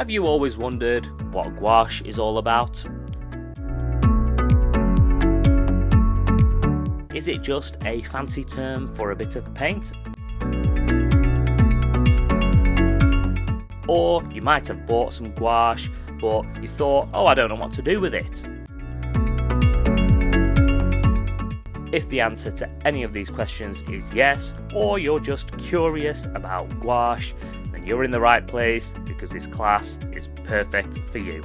Have you always wondered what gouache is all about? Is it just a fancy term for a bit of paint? Or you might have bought some gouache, but you thought, oh, I don't know what to do with it. If the answer to any of these questions is yes, or you're just curious about gouache, then you're in the right place because this class is perfect for you.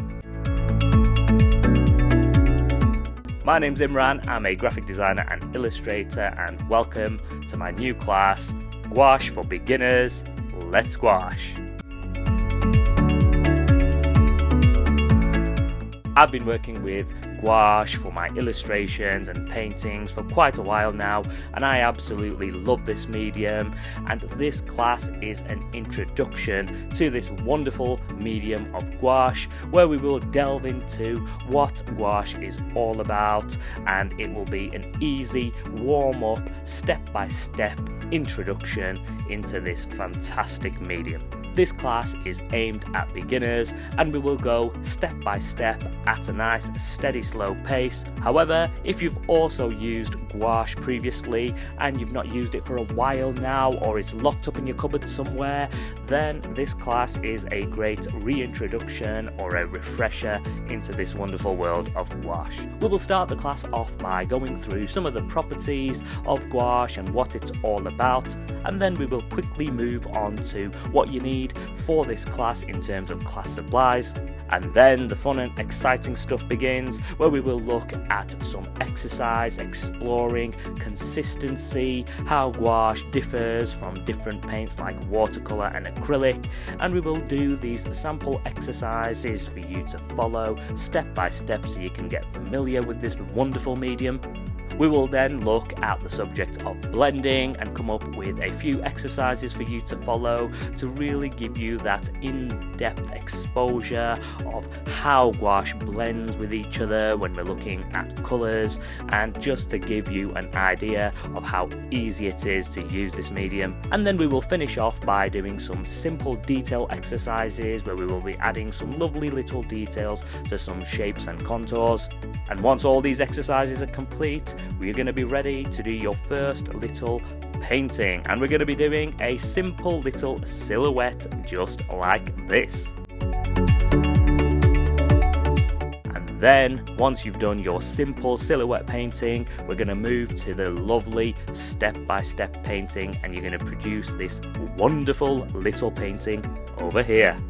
My name's Imran, I'm a graphic designer and illustrator, and welcome to my new class, Gouache for Beginners. Let's gouache! I've been working with gouache for my illustrations and paintings for quite a while now, and I absolutely love this medium, and this class is an introduction to this wonderful medium of gouache, where we will delve into what gouache is all about, and it will be an easy warm-up, step-by-step introduction into this fantastic medium. This class is aimed at beginners, and we will go step by step at a nice steady slow pace. However, if you've also used gouache previously and you've not used it for a while now, or it's locked up in your cupboard somewhere, then this class is a great reintroduction or a refresher into this wonderful world of gouache. We will start the class off by going through some of the properties of gouache and what it's all about, and then we will quickly move on to what you need for this class in terms of class supplies. And then the fun and exciting stuff begins, where we will look at some exercise exploring consistency, how gouache differs from different paints like watercolour and acrylic, and we will do these sample exercises for you to follow step by step so you can get familiar with this wonderful medium. We will then look at the subject of blending and come up with a few exercises for you to follow to really give you that in-depth exposure of how gouache blends with each other when we're looking at colours, and just to give you an idea of how easy it is to use this medium. And then we will finish off by doing some simple detail exercises where we will be adding some lovely little details to some shapes and contours. And once all these exercises are complete, we're going to be ready to do your first little painting, and we're going to be doing a simple little silhouette just like this. And then once you've done your simple silhouette painting, we're going to move to the lovely step-by-step painting, and you're going to produce this wonderful little painting over here.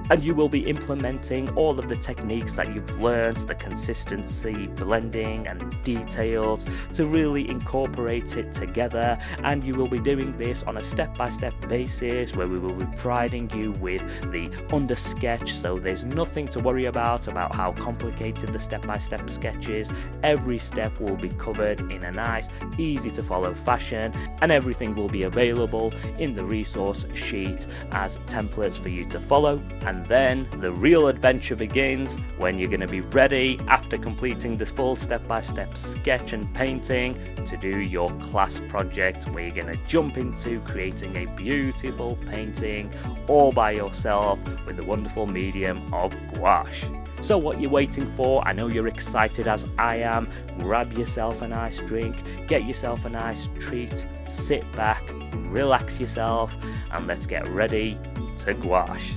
And you will be implementing all of the techniques that you've learned, the consistency, blending and details, to really incorporate it together. And you will be doing this on a step-by-step basis, where we will be providing you with the under sketch, so there's nothing to worry about how complicated the step-by-step sketch is. Every step will be covered in a nice, easy to follow fashion, and everything will be available in the resource sheet as templates for you to follow. And then the real adventure begins, when you're going to be ready, after completing this full step-by-step sketch and painting, to do your class project, where you're going to jump into creating a beautiful painting all by yourself with the wonderful medium of gouache. So what you're waiting for? I know you're excited as I am. Grab yourself a nice drink, get yourself a nice treat, sit back, relax yourself, and let's get ready to gouache.